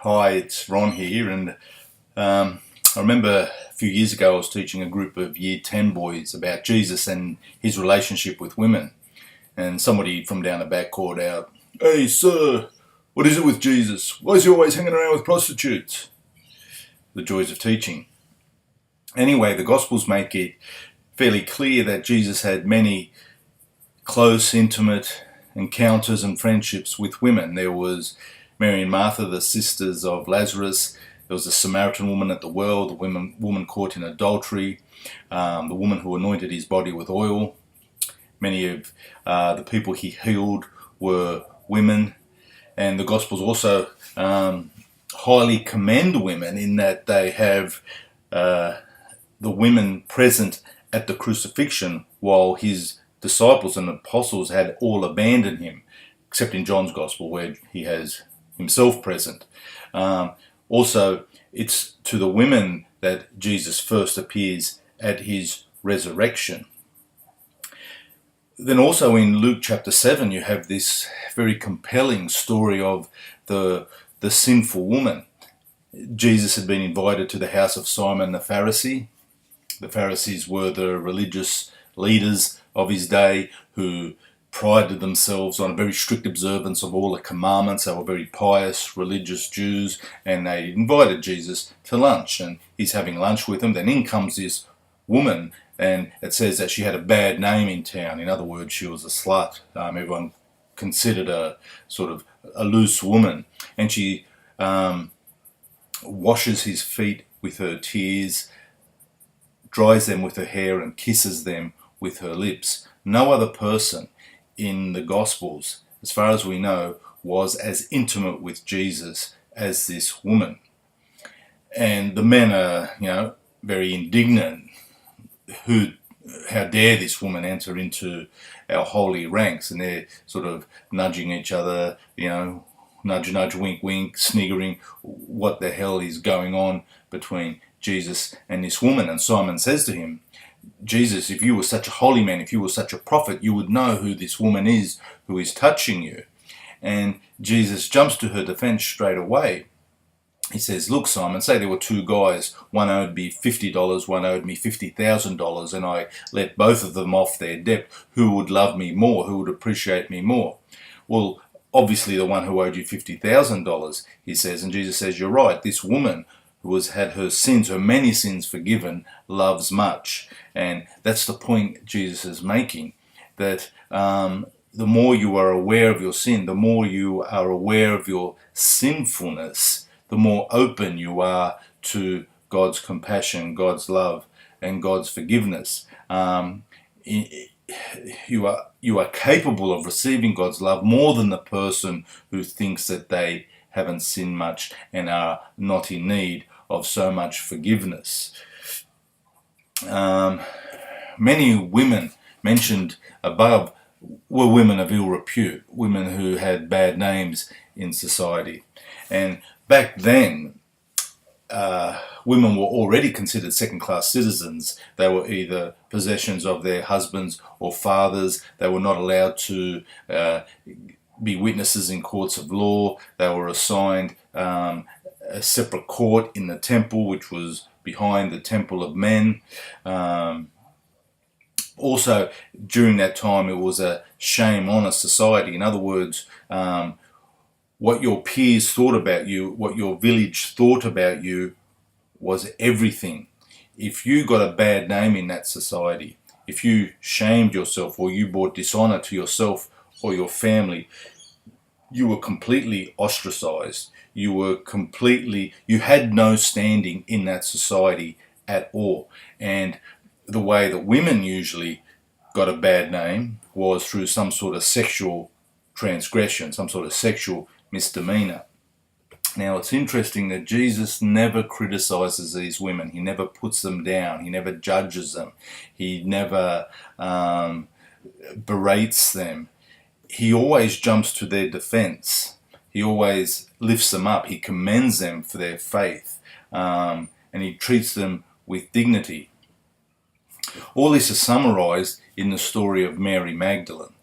Hi, it's Ron here, and I remember a few years ago I was teaching a group of Year 10 boys about Jesus and his relationship with women, and somebody from down the back called out, "Hey sir, what is it with Jesus? Why is he always hanging around with prostitutes?" The joys of teaching. Anyway, the Gospels make it fairly clear that Jesus had many close, intimate encounters and friendships with women. There was Mary and Martha, the sisters of Lazarus. There was the Samaritan woman at the well, the woman caught in adultery, the woman who anointed his body with oil. Many of the people he healed were women. And the Gospels also highly commend women in that they have the women present at the crucifixion while his disciples and apostles had all abandoned him, except in John's Gospel where he has himself present. Also, it's to the women that Jesus first appears at his resurrection. Then also in Luke chapter 7 you have this very compelling story of the sinful woman. Jesus had been invited to the house of Simon the Pharisee. The Pharisees were the religious leaders of his day who prided themselves on a very strict observance of all the commandments. They were very pious, religious Jews, and they invited Jesus to lunch, and he's having lunch with them. Then in comes this woman, and it says that she had a bad name in town. In other words, she was a slut. Everyone considered her sort of a loose woman, and she washes his feet with her tears, dries them with her hair, and kisses them with her lips. No other person in the Gospels, as far as we know, was as intimate with Jesus as this woman. And the men are, very indignant. How dare this woman enter into our holy ranks? And they're sort of nudging each other, nudge, nudge, wink, wink, sniggering. What the hell is going on between Jesus and this woman? And Simon says to him, "Jesus, if you were such a holy man, if you were such a prophet, you would know who this woman is who is touching you." And Jesus jumps to her defense straight away. He says, "Look, Simon, say there were two guys. One owed me $50, one owed me $50,000, and I let both of them off their debt. Who would love me more? Who would appreciate me more?" "Well, obviously the one who owed you $50,000, he says. And Jesus says, "You're right. This woman who has had her many sins forgiven, loves much." And that's the point Jesus is making, that the more you are aware of your sin, the more you are aware of your sinfulness, the more open you are to God's compassion, God's love, and God's forgiveness. You are capable of receiving God's love more than the person who thinks that they haven't sinned much and are not in need of so much forgiveness. Many women mentioned above were women of ill repute, women who had bad names in society. And back then, women were already considered second-class citizens. They were either possessions of their husbands or fathers. They were not allowed to be witnesses in courts of law. They were assigned a separate court in the temple, which was behind the temple of men. Also, during that time, it was a shame on a society. In other words, what your peers thought about you, what your village thought about you, was everything. If you got a bad name in that society, if you shamed yourself or you brought dishonor to yourself or your family, you were completely ostracized. You had no standing in that society at all. And the way that women usually got a bad name was through some sort of sexual transgression, some sort of sexual misdemeanor. Now, it's interesting that Jesus never criticizes these women. He never puts them down. He never judges them. He never berates them. He always jumps to their defense. He always lifts them up. He commends them for their faith. And he treats them with dignity. All this is summarized in the story of Mary Magdalene.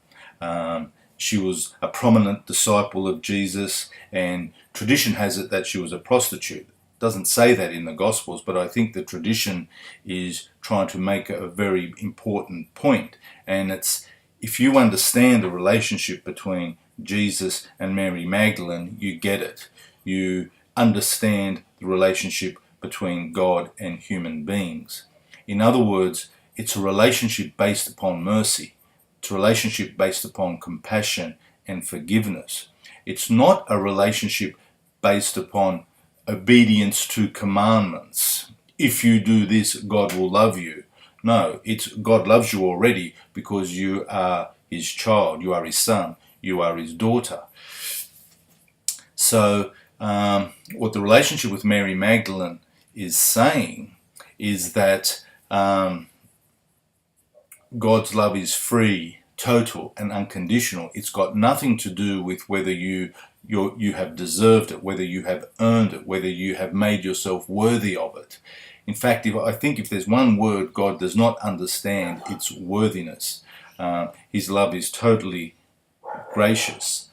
she was a prominent disciple of Jesus, and tradition has it that she was a prostitute. It doesn't say that in the Gospels, but I think the tradition is trying to make a very important point. And it's, if you understand the relationship between Jesus and Mary Magdalene, you get it. You understand the relationship between God and human beings. In other words, it's a relationship based upon mercy. It's a relationship based upon compassion and forgiveness. It's not a relationship based upon obedience to commandments. If you do this, God will love you. No, it's God loves you already because you are his child, you are his son, you are his daughter. So what the relationship with Mary Magdalene is saying is that God's love is free, total, and unconditional. It's got nothing to do with whether you have deserved it, whether you have earned it, whether you have made yourself worthy of it. In fact, I think if there's one word God does not understand, it's worthiness. His love is totally gracious.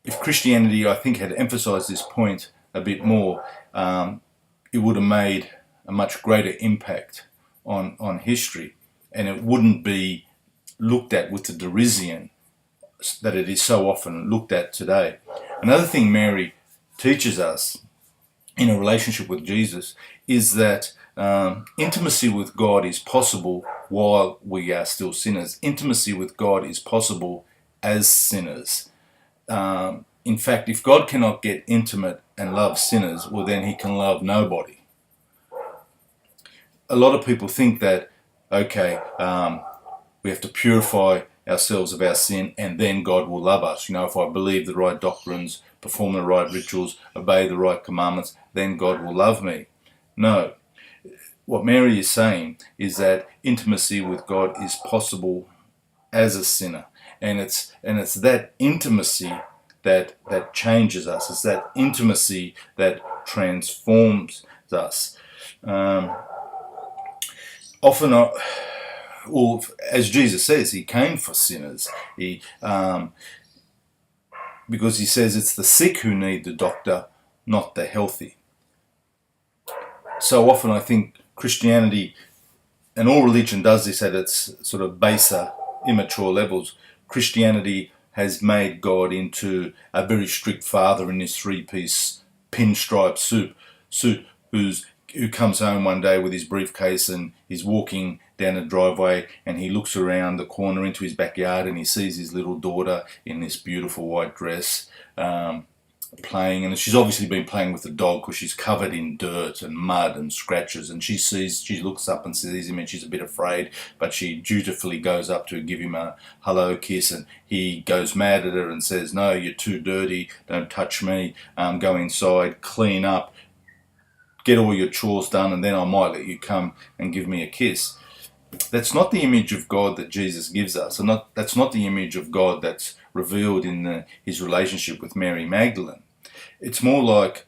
If Christianity, I think, had emphasized this point a bit more, it would have made a much greater impact on history, and it wouldn't be looked at with the derision that it is so often looked at today. Another thing Mary teaches us in a relationship with Jesus is that intimacy with God is possible while we are still sinners. Intimacy with God is possible as sinners. In fact, if God cannot get intimate and love sinners, well, then he can love nobody. A lot of people think that, okay, we have to purify ourselves of our sin and then God will love us. You know, if I believe the right doctrines, perform the right rituals, obey the right commandments, then God will love me. No. What Mary is saying is that intimacy with God is possible as a sinner. And it's that intimacy that changes us. It's that intimacy that transforms us. Often, well, as Jesus says, he came for sinners. Because he says it's the sick who need the doctor, not the healthy. So often I think Christianity, and all religion does this at its sort of baser, immature levels. Christianity has made God into a very strict father in his three-piece pinstripe suit who comes home one day with his briefcase and he's walking down a driveway and he looks around the corner into his backyard and he sees his little daughter in this beautiful white dress playing, and she's obviously been playing with the dog because she's covered in dirt and mud and scratches, and she looks up and sees him and she's a bit afraid, but she dutifully goes up to give him a hello kiss, and he goes mad at her and says, no, you're too dirty, don't touch me, go inside, clean up, get all your chores done, and then I might let you come and give me a kiss. That's not the image of God that Jesus gives us, and that's not the image of God that's revealed in his relationship with Mary Magdalene. It's more like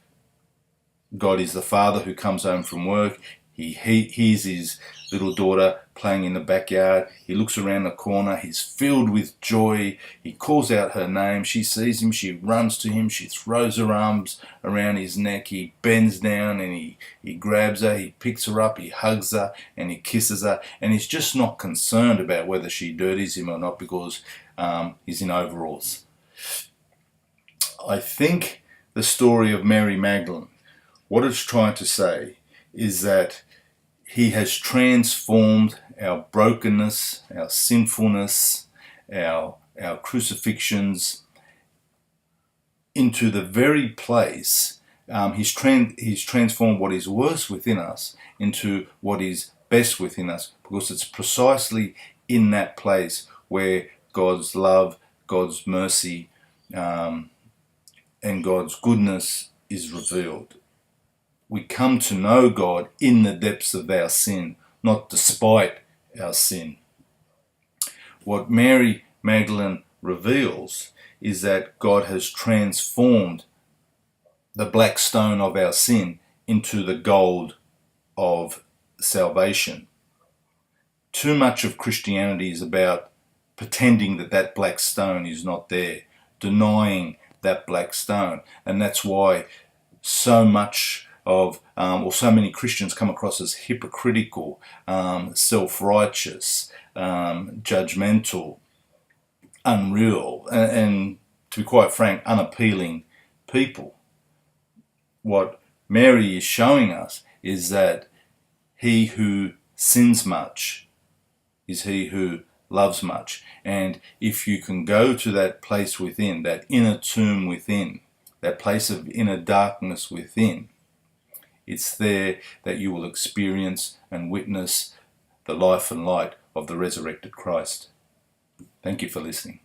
God is the father who comes home from work. He hears his little daughter playing in the backyard. He looks around the corner. He's filled with joy. He calls out her name. She sees him. She runs to him. She throws her arms around his neck. He bends down and he grabs her. He picks her up. He hugs her and he kisses her. And he's just not concerned about whether she dirties him or not because he's in overalls. I think the story of Mary Magdalene, what it's trying to say is that he has transformed our brokenness, our sinfulness, our crucifixions into the very place. He's transformed what is worst within us into what is best within us, because it's precisely in that place where God's love, God's mercy, and God's goodness is revealed. We come to know God in the depths of our sin, not despite our sin. What Mary Magdalene reveals is that God has transformed the black stone of our sin into the gold of salvation. Too much of Christianity is about pretending that that black stone is not there, denying that black stone. And that's why so much of, or so many Christians come across as hypocritical, self-righteous, judgmental, unreal, and to be quite frank, unappealing people. What Mary is showing us is that he who sins much is he who loves much. And if you can go to that place within, that inner tomb within, that place of inner darkness within, it's there that you will experience and witness the life and light of the resurrected Christ. Thank you for listening.